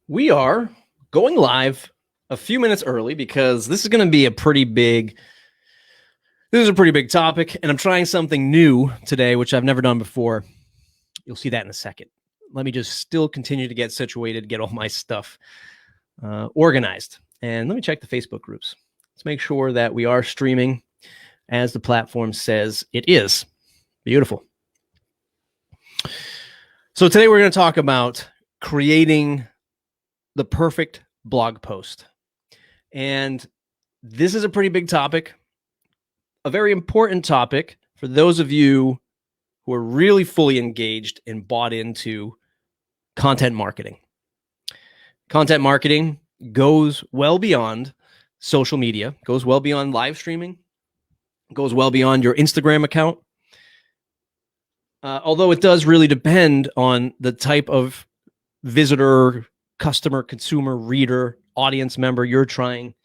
We are going live a few minutes early because this is going to be a pretty big topic, and I'm trying something new today, which I've never done before. You'll see that in a second. Let me just still continue to get situated, get all my stuff organized. And let me check the Facebook groups. Let's make sure that we are streaming as the platform says it is. Beautiful. So today we're going to talk about creating the perfect blog post. And this is a pretty big topic, a very important topic for those of you who are really fully engaged and bought into content marketing. Content marketing goes well beyond social media, goes well beyond live streaming, goes well beyond your Instagram account. Although it does really depend on the type of visitor, customer, consumer, reader, audience member you're trying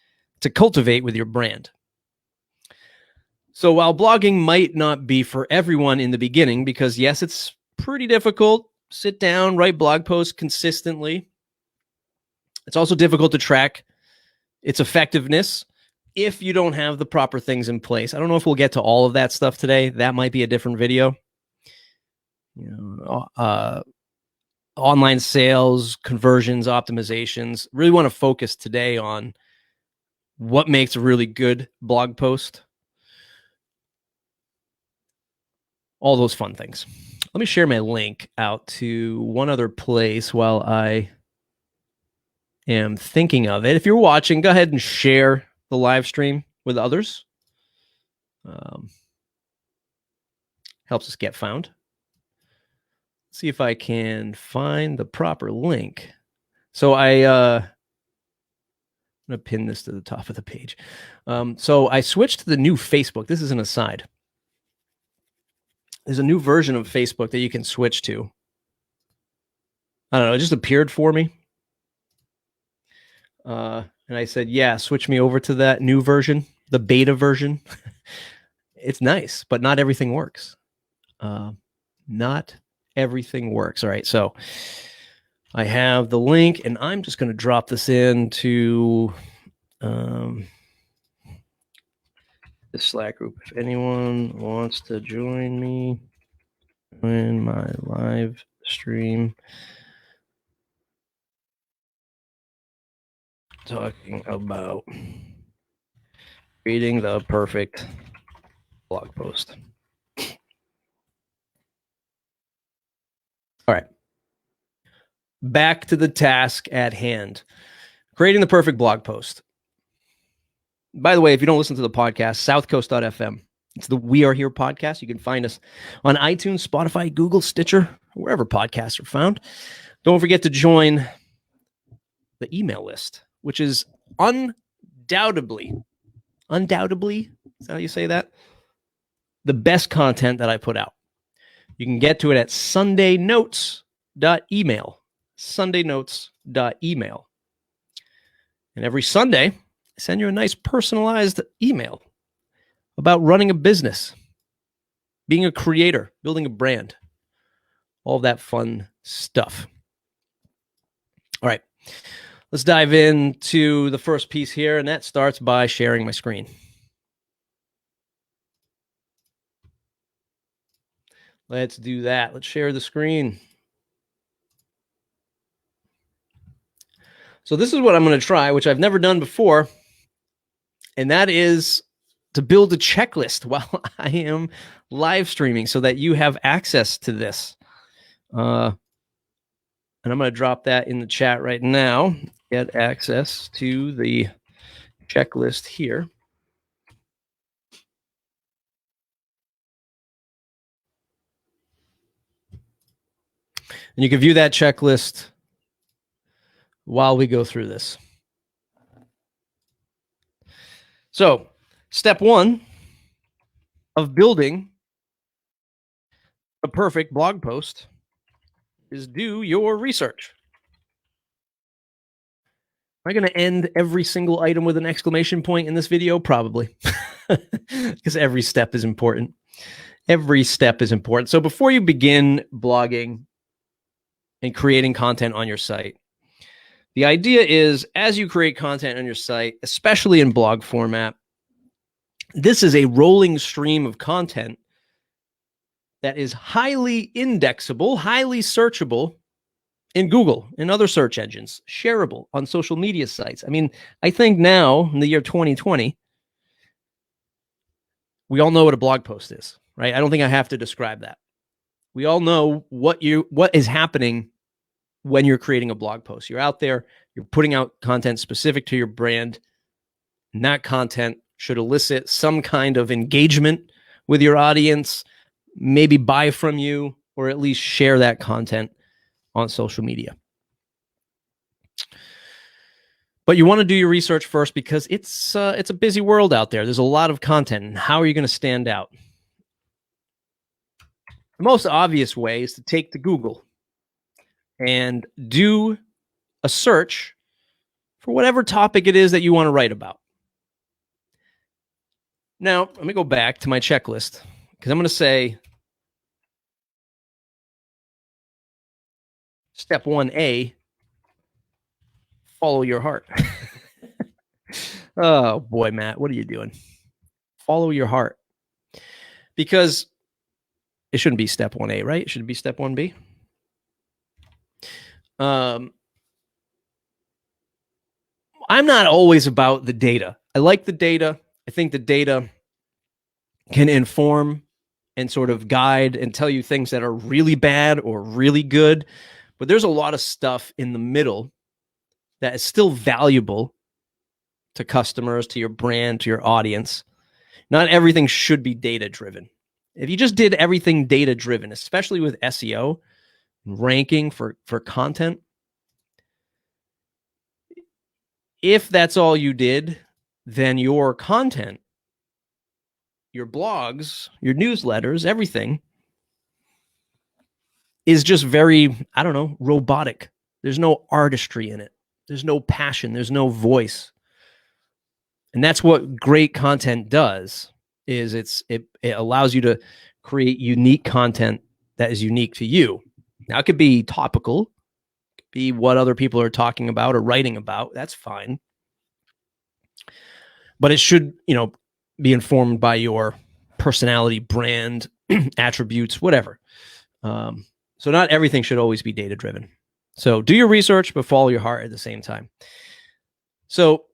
to cultivate with your brand. So while blogging might not be for everyone in the beginning, because yes, it's pretty difficult, sit down, write blog posts consistently. It's also difficult to track its effectiveness if you don't have the proper things in place. I don't know if we'll get to all of that stuff today. That might be a different video. Online sales, conversions, optimizations. Really want to focus today on what makes a really good blog post. All those fun things. Let me share my link out to one other place while I am thinking of it. If you're watching, go ahead and share the live stream with others. Helps us get found. See if I can find the proper link. So I'm going to pin this to the top of the page. So I switched to the new Facebook. This is an aside. There's a new version of Facebook that you can switch to. I don't know. It just appeared for me. And I said, yeah, switch me over to that new version, the beta version. It's nice, but not everything works. Not everything works. All right. So I have the link, and I'm just going to drop this into the Slack group. If anyone wants to join me in my live stream talking about creating the perfect blog post. All right. Back to the task at hand. Creating the perfect blog post. By the way, if you don't listen to the podcast, southcoast.fm. It's the We Are Here podcast. You can find us on iTunes, Spotify, Google, Stitcher, wherever podcasts are found. Don't forget to join the email list, which is undoubtedly, is that how you say that? The best content that I put out. You can get to it at sundaynotes.email. Sundaynotes.email. And every Sunday, I send you a nice personalized email about running a business, being a creator, building a brand, all that fun stuff. All right, let's dive into the first piece here, and that starts by sharing my screen. Let's do that. Let's share the screen. So this is what I'm going to try, which I've never done before, and that is to build a checklist while I am live streaming so that you have access to this. And I'm going to drop that in the chat right now. Get access to the checklist here. And you can view that checklist while we go through this. So, step one of building a perfect blog post is do your research. Am I going to end every single item with an exclamation point in this video? Probably, because every step is important. Every step is important. So before you begin blogging and creating content on your site, The idea is, as you create content on your site, especially in blog format, this is a rolling stream of content that is highly indexable, highly searchable in Google and other search engines, shareable on social media sites. I mean, I think now in the year 2020, we all know what a blog post is, right? I don't think I have to describe that. We all know what is happening when you're creating a blog post. You're out there, you're putting out content specific to your brand, and that content should elicit some kind of engagement with your audience, maybe buy from you, or at least share that content on social media. But you want to do your research first because it's a busy world out there. There's a lot of content, and how are you going to stand out? The most obvious way is to take to Google and do a search for whatever topic it is that you want to write about. Now, let me go back to my checklist because I'm going to say step 1A, follow your heart. Oh boy, Matt, what are you doing? Follow your heart. Because it shouldn't be step 1A, right? It should be step 1B. I'm not always about the data. I like the data. I think the data can inform and sort of guide and tell you things that are really bad or really good. But there's a lot of stuff in the middle that is still valuable to customers, to your brand, to your audience. Not everything should be data-driven. If you just did everything data-driven, especially with SEO, ranking for content, if that's all you did, then your content, your blogs, your newsletters, everything is just very, I don't know, robotic. There's no artistry in it. There's no passion. There's no voice. And that's what great content does, is it allows you to create unique content that is unique to you. Now, it could be topical, it could be what other people are talking about or writing about. That's fine. But it should, be informed by your personality, brand, attributes, whatever. So not everything should always be data-driven. So do your research, but follow your heart at the same time. So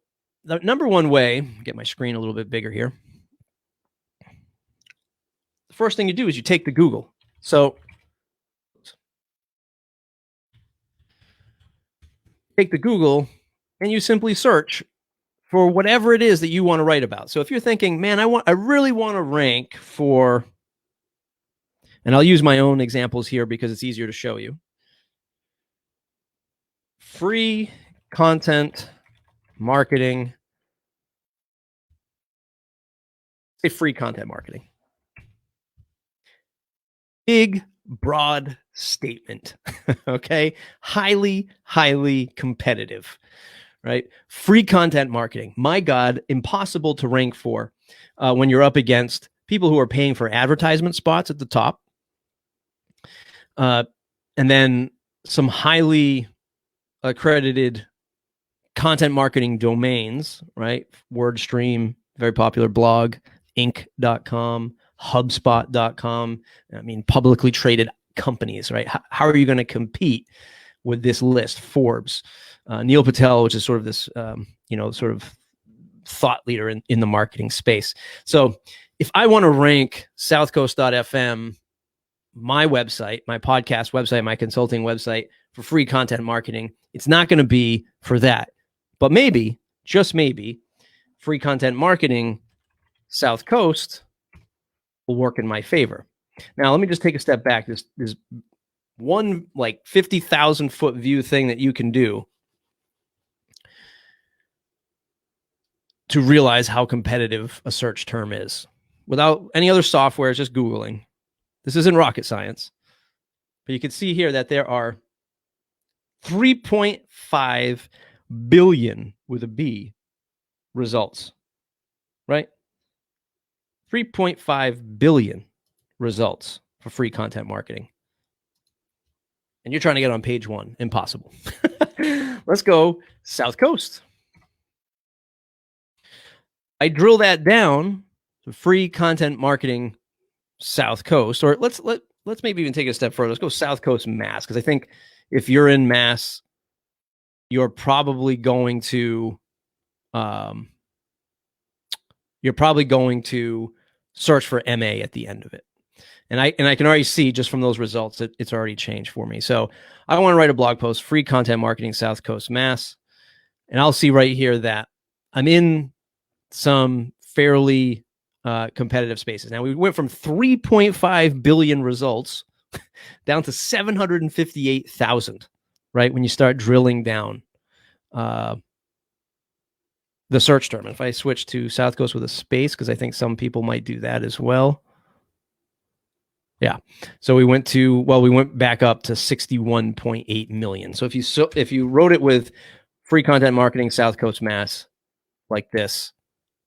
the number one way, get my screen a little bit bigger here. The first thing you do is you take to Google. So take to Google and you simply search for whatever it is that you want to write about. So if you're thinking, man, I really want to rank for, and I'll use my own examples here because it's easier to show you. Free content marketing. Say free content marketing. Big, broad statement. Okay. Highly, highly competitive, right? Free content marketing. My God, impossible to rank for when you're up against people who are paying for advertisement spots at the top. And then some highly accredited content marketing domains, right? WordStream, very popular blog, Inc.com, HubSpot.com. I mean, publicly traded companies, right? How are you going to compete with this list? Forbes, Neil Patel, which is sort of this, sort of thought leader in the marketing space. So if I want to rank southcoast.fm, my website, my podcast website, my consulting website for free content marketing, it's not going to be for that. But maybe, just maybe, free content marketing South Coast will work in my favor. Now, let me just take a step back. There's one like 50,000 foot view thing that you can do to realize how competitive a search term is. Without any other software, it's just Googling. This isn't rocket science. But you can see here that there are 3.5 billion with a B results, right? 3.5 billion results for free content marketing. and you're trying to get on page 1. Impossible. Let's go South Coast. I drill that down to free content marketing South Coast, or let's maybe even take it a step further. Let's go South Coast Mass, because I think if you're in Mass, you're probably going to search for MA at the end of it. And I can already see just from those results that it's already changed for me. So I want to write a blog post, free content marketing South Coast Mass. And I'll see right here that I'm in some fairly competitive spaces. Now we went from 3.5 billion results down to 758,000, right? When you start drilling down the search term. If I switch to South Coast with a space, because I think some people might do that as well. Yeah. So we went back up to 61.8 million. So if you wrote it with free content marketing South Coast Mass like this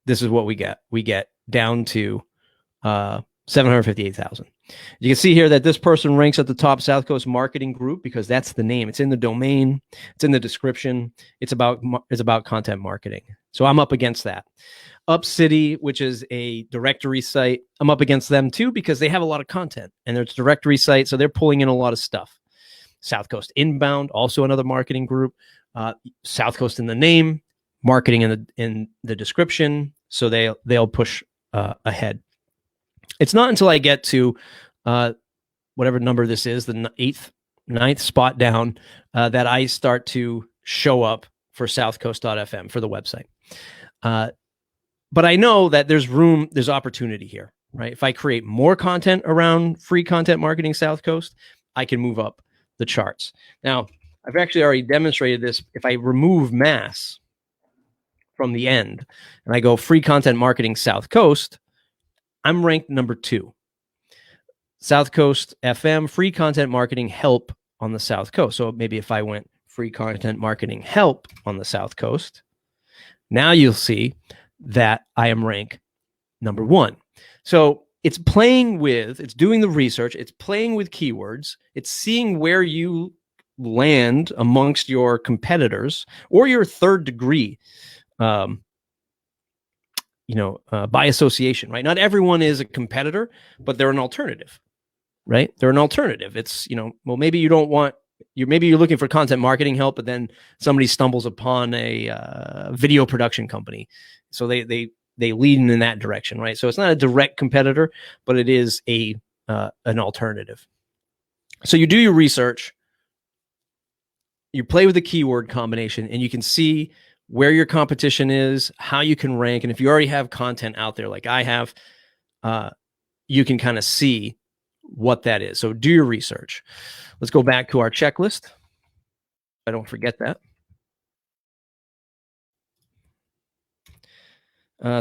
is what we get. We get down to 758,000. You can see here that this person ranks at the top South Coast marketing group because that's the name. It's in the domain. It's in the description. It's about content marketing. So I'm up against that. UpCity, which is a directory site, I'm up against them too because they have a lot of content and it's a directory site, so they're pulling in a lot of stuff. South Coast Inbound, also another marketing group. South Coast in the name, marketing in the description, so they'll push ahead. It's not until I get to whatever number this is, the ninth spot down, that I start to show up for southcoast.fm for the website. But I know that there's opportunity here, right? If I create more content around free content marketing South Coast, I can move up the charts. Now, I've actually already demonstrated this. If I remove Mass from the end and I go free content marketing South Coast, I'm ranked number 2. South Coast FM, free content marketing help on the South Coast. So maybe if I went free content marketing help on the South Coast, now you'll see that I am ranked number 1. So it's doing the research, it's playing with keywords, it's seeing where you land amongst your competitors or your third degree, by association, right? Not everyone is a competitor, but they're an alternative, right? They're an alternative. It's, maybe you're looking for content marketing help, but then somebody stumbles upon a video production company. So they lead in that direction, right? So it's not a direct competitor, but it is an alternative. So you do your research, you play with the keyword combination, and you can see where your competition is, how you can rank. And if you already have content out there like I have, you can kind of see what that is. So do your research. Let's go back to our checklist. I don't forget that.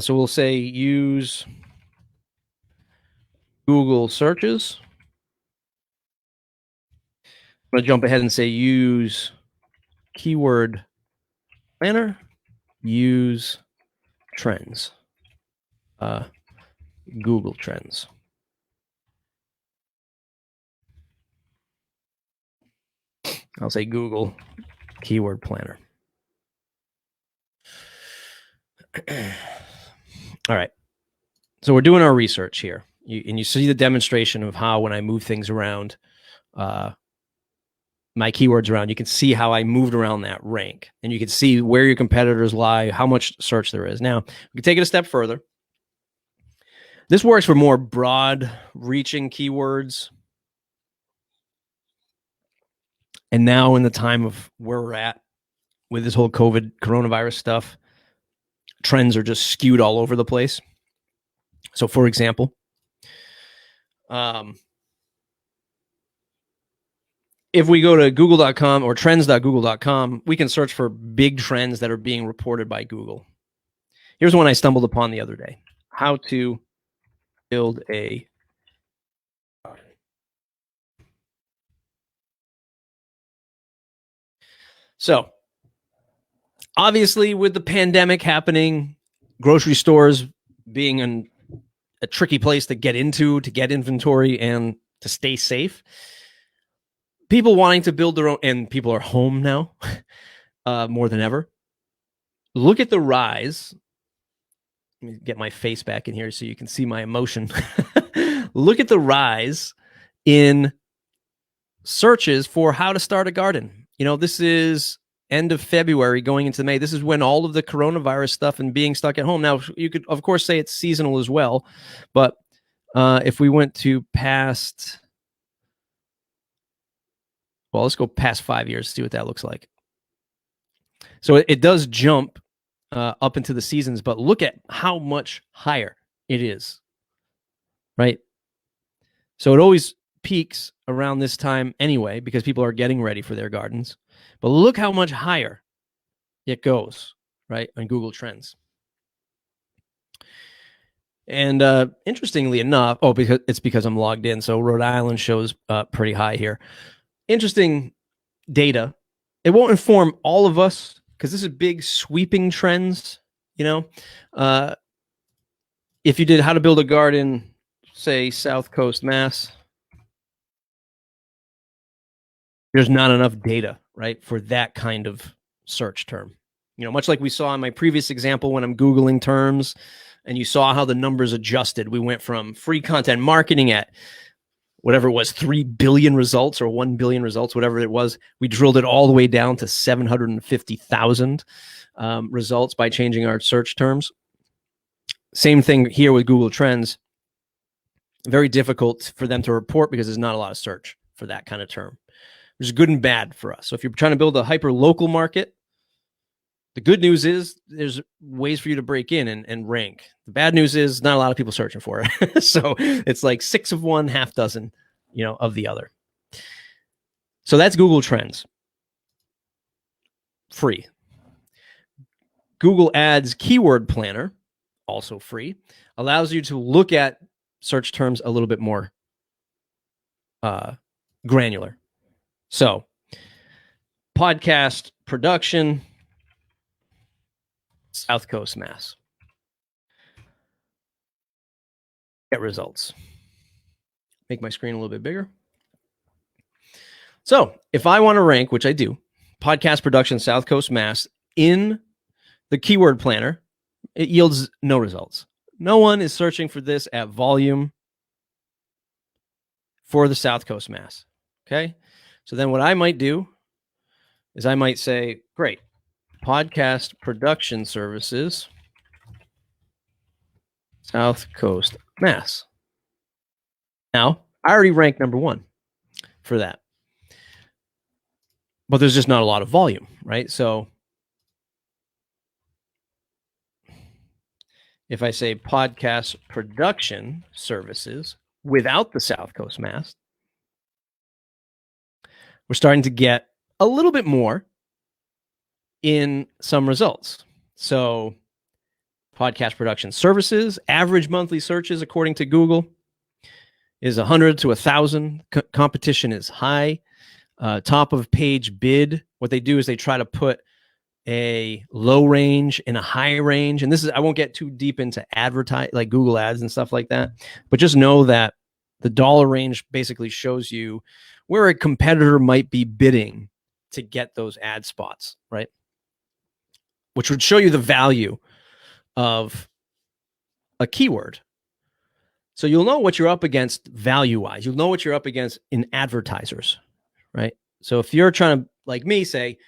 So we'll say use Google searches. I'm going to jump ahead and say use keyword planner, use trends, Google Trends. I'll say Google keyword planner. All right. So we're doing our research here. You see the demonstration of how when I move things around, my keywords around, you can see how I moved around that rank. And you can see where your competitors lie, how much search there is. Now, we can take it a step further. This works for more broad reaching keywords. And now in the time of where we're at with this whole coronavirus stuff, trends are just skewed all over the place. So for example, if we go to google.com or trends.google.com, we can search for big trends that are being reported by Google. Here's one I stumbled upon the other day. How to build a So obviously with the pandemic happening, grocery stores being a tricky place to get into, to get inventory and to stay safe, people wanting to build their own, and people are home now more than ever. Look at the rise. Let me get my face back in here so you can see my emotion. Look at the rise in searches for how to start a garden. This is end of February going into May. This is when all of the coronavirus stuff and being stuck at home. Now, you could, of course, say it's seasonal as well. But if we went to past, well, let's go past 5 years, see what that looks like. So it does jump up into the seasons, but look at how much higher it is, right? So it always peaks around this time anyway, because people are getting ready for their gardens. But look how much higher it goes, right, on Google Trends. And interestingly enough, because I'm logged in, so Rhode Island shows pretty high here. Interesting data. It won't inform all of us because this is big sweeping trends. If you did how to build a garden, say South Coast, Mass, there's not enough data, right, for that kind of search term. Much like we saw in my previous example when I'm Googling terms, and you saw how the numbers adjusted. We went from free content marketing at whatever it was, 3 billion results or 1 billion results, whatever it was. We drilled it all the way down to 750,000 results by changing our search terms. Same thing here with Google Trends. Very difficult for them to report because there's not a lot of search for that kind of term. There's good and bad for us. So if you're trying to build a hyper local market, the good news is there's ways for you to break in and rank. The bad news is not a lot of people searching for it. So it's like 6 of one, half dozen, of the other. So that's Google Trends. Free. Google Ads Keyword Planner, also free, allows you to look at search terms a little bit more granular. So podcast production, South Coast, Mass. Get results. Make my screen a little bit bigger. So if I want to rank, which I do, podcast production, South Coast, Mass, in the keyword planner, it yields no results. No one is searching for this at volume for the South Coast, Mass. Okay. So then what I might do is I might say, great, podcast production services, South Coast, Mass. Now, I already ranked number 1 for that. But there's just not a lot of volume, right? So if I say podcast production services without the South Coast, Mass, we're starting to get a little bit more in some results. So podcast production services, average monthly searches, according to Google, is 100 to 1,000. Competition is high. Top of page bid, what they do is they try to put a low range and a high range. And this is, I won't get too deep into advertise like Google ads and stuff like that, but just know that the dollar range basically shows you where a competitor might be bidding to get those ad spots, right? Which would show you the value of a keyword. So you'll know what you're up against value-wise. You'll know what you're up against in advertisers, right? So if you're trying to, like me, say,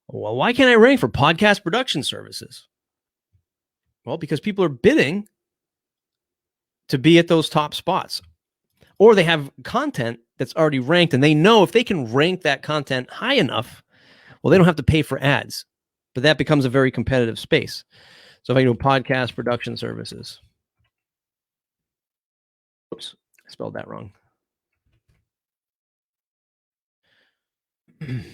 well, why can't I rank for podcast production services? Well, because people are bidding to be at those top spots. Or they have content that's already ranked, and they know if they can rank that content high enough, well, they don't have to pay for ads. But that becomes a very competitive space. So if I do podcast production services. Oops, I spelled that wrong. Wait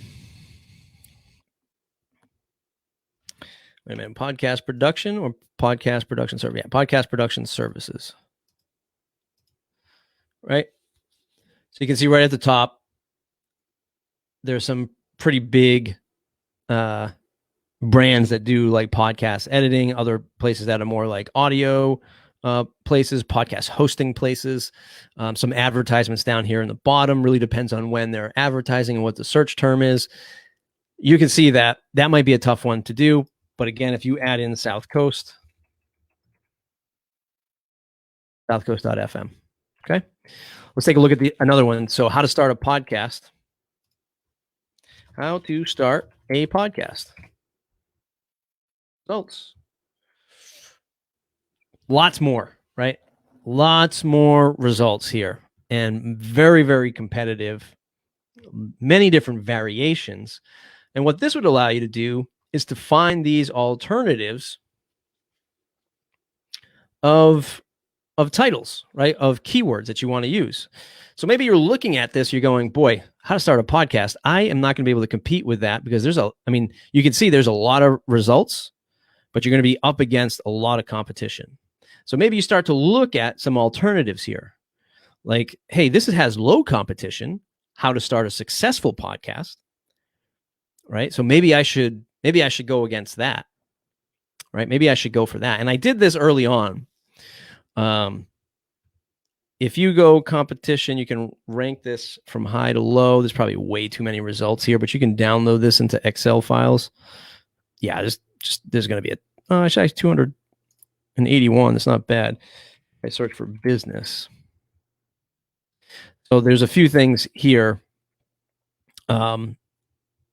a minute, podcast production or podcast production service? Yeah, podcast production services. Right? So you can see right at the top, there's some pretty big brands that do like podcast editing, other places that are more like audio, places, podcast hosting places, some advertisements down here in the bottom. Really depends on when they're advertising and what the search term is. You can see that might be a tough one to do. But again, if you add in South Coast, southcoast.fm. Okay. Let's take a look at another one. So how to start a podcast. How to start a podcast. Results. Lots more, right? Lots more results here, and very, very competitive, many different variations. And what this would allow you to do is to find these alternatives of titles, right? Of keywords that you want to use. So maybe you're looking at this, you're going, boy, how to start a podcast. I am not going to be able to compete with that because you can see there's a lot of results, but you're going to be up against a lot of competition. So maybe you start to look at some alternatives here. Like, hey, this has low competition, how to start a successful podcast, right? So maybe I should go against that, right? Maybe I should go for that. And I did this early on. If you go competition, you can rank this from high to low. There's probably way too many results here, but you can download this into Excel files. Yeah, there's going to be actually 281. That's not bad. I search for business. So there's a few things here. How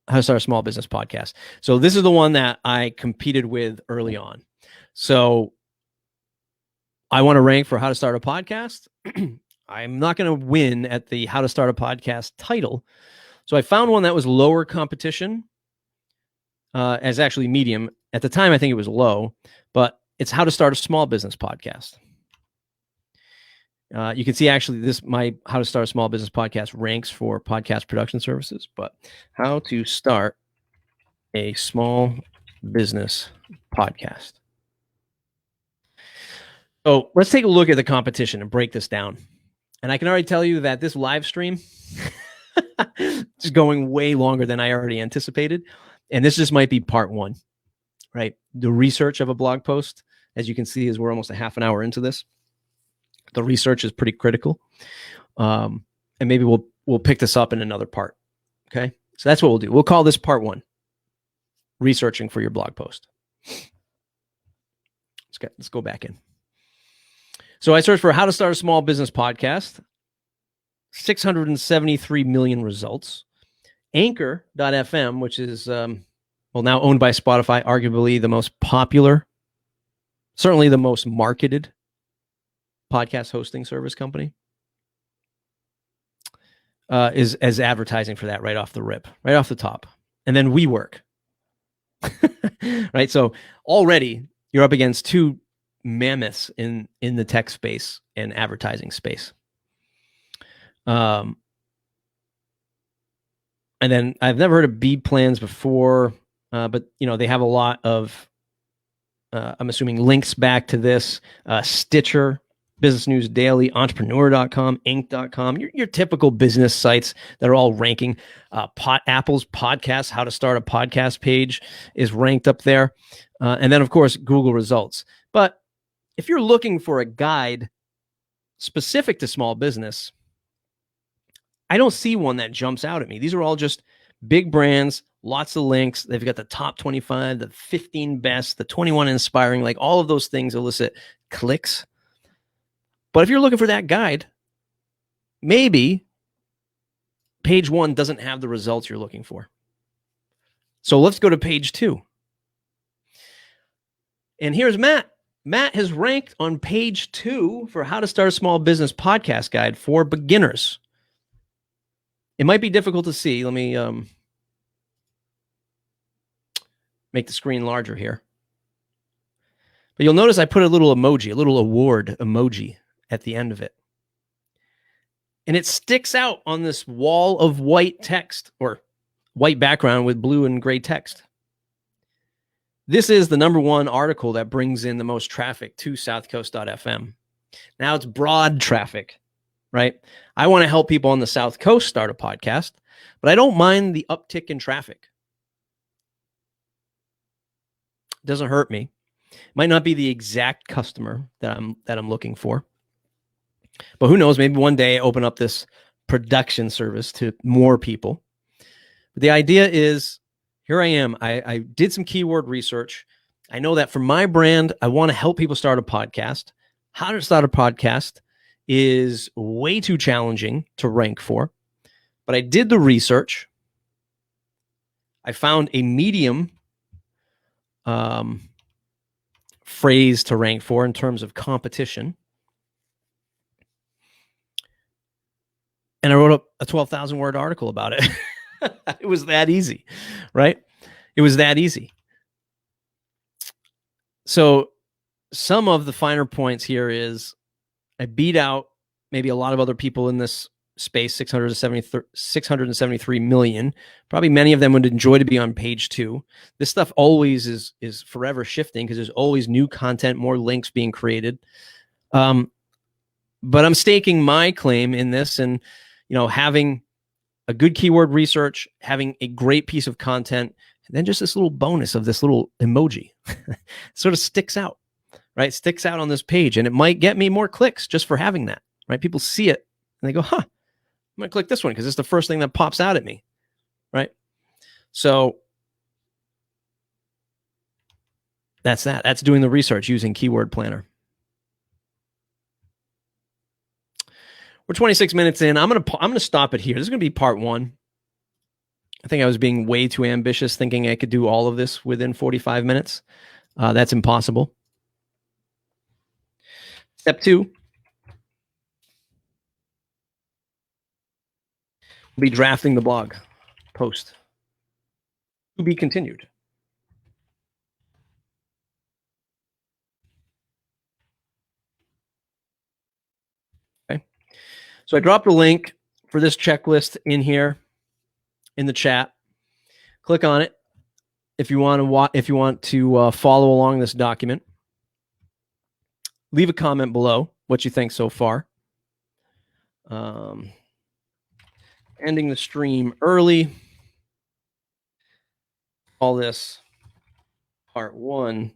to start a small business podcast. So this is the one that I competed with early on. So I want to rank for how to start a podcast. I'm not going to win at the how to start a podcast title. So I found one that was lower competition, as actually medium. At the time, I think it was low, but it's how to start a small business podcast. You can see actually my how to start a small business podcast ranks for podcast production services, but how to start a small business podcast. So let's take a look at the competition and break this down. And I can already tell you that this live stream is going way longer than I already anticipated. And this just might be part one, right? The research of a blog post, as you can see, is we're almost a half an hour into this. The research is pretty critical. And maybe we'll pick this up in another part. Okay. So that's what we'll do. We'll call this part one, researching for your blog post. Let's go back in. So I searched for how to start a small business podcast, 673 million results. Anchor.fm, which is now owned by Spotify, arguably the most popular, certainly the most marketed podcast hosting service company, is as advertising for that right off the rip, right off the top. And then WeWork, right? So already you're up against two mammoths in the tech space and advertising space. And then I've never heard of Beplans before, but they have a lot of, I'm assuming, links back to this, Stitcher, Business News Daily, Entrepreneur.com, Inc.com, your typical business sites that are all ranking. Apple's podcast, how to start a podcast page, is ranked up there. And then, of course, Google results. But if you're looking for a guide specific to small business, I don't see one that jumps out at me. These are all just big brands, lots of links. They've got the top 25, the 15 best, the 21 inspiring, like all of those things elicit clicks. But if you're looking for that guide, maybe page one doesn't have the results you're looking for. So let's go to page two. And here's Matt. Matt has ranked on page 2 for how to start a small business podcast guide for beginners. It might be difficult to see. Let me make the screen larger here. But you'll notice I put a little emoji, a little award emoji at the end of it. And it sticks out on this wall of white text, or white background with blue and gray text. This is the #1 article that brings in the most traffic to southcoast.fm. Now it's broad traffic, right? I want to help people on the South Coast start a podcast, but I don't mind the uptick in traffic. It doesn't hurt me. Might not be the exact customer that I'm looking for, but who knows? Maybe one day I open up this production service to more people. But the idea is, here I am. I did some keyword research. I know that for my brand, I want to help people start a podcast. How to start a podcast is way too challenging to rank for, but I did the research. I found a medium phrase to rank for in terms of competition. And I wrote a 12,000 word article about it. It was that easy, right? It was that easy. So some of the finer points here is I beat out maybe a lot of other people in this space, 673 million. Probably many of them would enjoy to be on page 2. This stuff always is forever shifting because there's always new content, more links being created. But I'm staking my claim in this, and having a good keyword research, having a great piece of content, and then just this little bonus of this little emoji sort of sticks out, right? Sticks out on this page, and it might get me more clicks just for having that, right? People see it and they go, huh, I'm going to click this one because it's the first thing that pops out at me, right? So that's that. That's doing the research using Keyword Planner. We're 26 minutes in. I'm gonna stop it here. This is gonna be part 1. I think I was being way too ambitious, thinking I could do all of this within 45 minutes. That's impossible. Step 2. We'll be drafting the blog post. To be continued. Okay. So I dropped a link for this checklist in here in the chat. Click on it if you want to follow along this document. Leave a comment below what you think so far. Ending the stream early. All this part 1.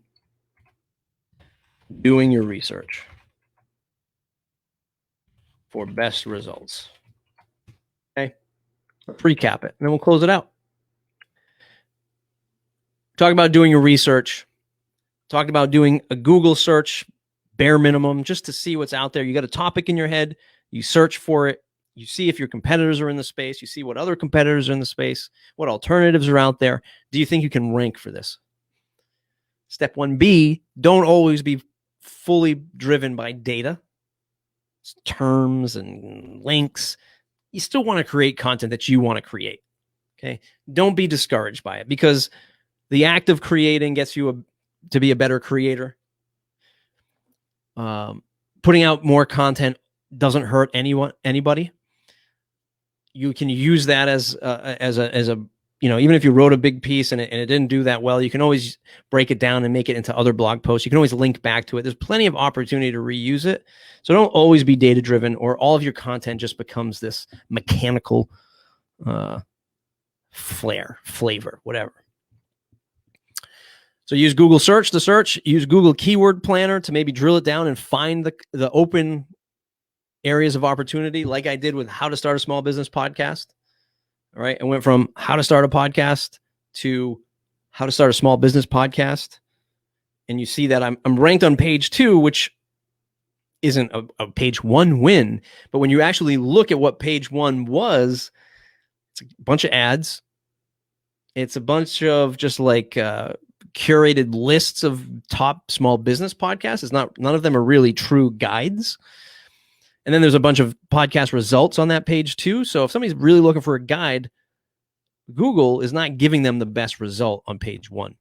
Doing your research for best results. Okay. Let's recap it, and then we'll close it out. Talk about doing your research. Talked about doing a Google search, bare minimum, just to see what's out there. You got a topic in your head. You search for it. You see if your competitors are in the space. You see what other competitors are in the space, what alternatives are out there. Do you think you can rank for this? Step 1B, don't always be fully driven by data, terms and links. You still want to create content that you want to create. Okay. Don't be discouraged by it, because the act of creating gets you to be a better creator. Putting out more content doesn't hurt anybody. You can use that as a even if you wrote a big piece and it didn't do that well, you can always break it down and make it into other blog posts. You can always link back to it. There's plenty of opportunity to reuse it. So don't always be data driven, or all of your content just becomes this mechanical flavor, whatever. So use Google search to search, use Google Keyword Planner to maybe drill it down and find the open areas of opportunity, like I did with How to Start a Small Business Podcast. All right. I went from how to start a podcast to how to start a small business podcast. And you see that I'm ranked on page 2, which isn't a page 1 win. But when you actually look at what page 1 was, it's a bunch of ads. It's a bunch of just like curated lists of top small business podcasts. None of them are really true guides. And then there's a bunch of podcast results on that page too. So if somebody's really looking for a guide, Google is not giving them the best result on page 1.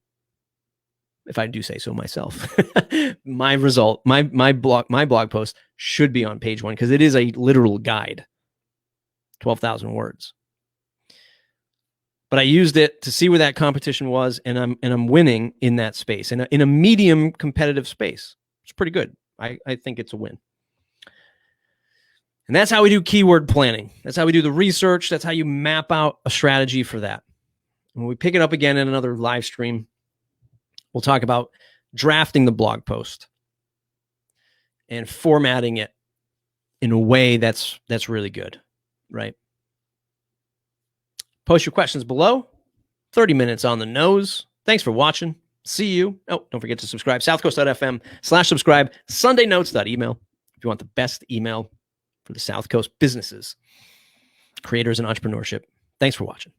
If I do say so myself. My blog post should be on page 1 because it is a literal guide. 12,000 words. But I used it to see where that competition was, and I'm winning in that space, in a medium competitive space. It's pretty good. I think it's a win. And that's how we do keyword planning. That's how we do the research. That's how you map out a strategy for that. When we pick it up again in another live stream, we'll talk about drafting the blog post and formatting it in a way that's really good, right? Post your questions below. 30 minutes on the nose. Thanks for watching. See you. Oh, don't forget to subscribe. southcoast.fm/subscribe. Sundaynotes.email. If you want the best email for the South Coast businesses, creators, and entrepreneurship. Thanks for watching.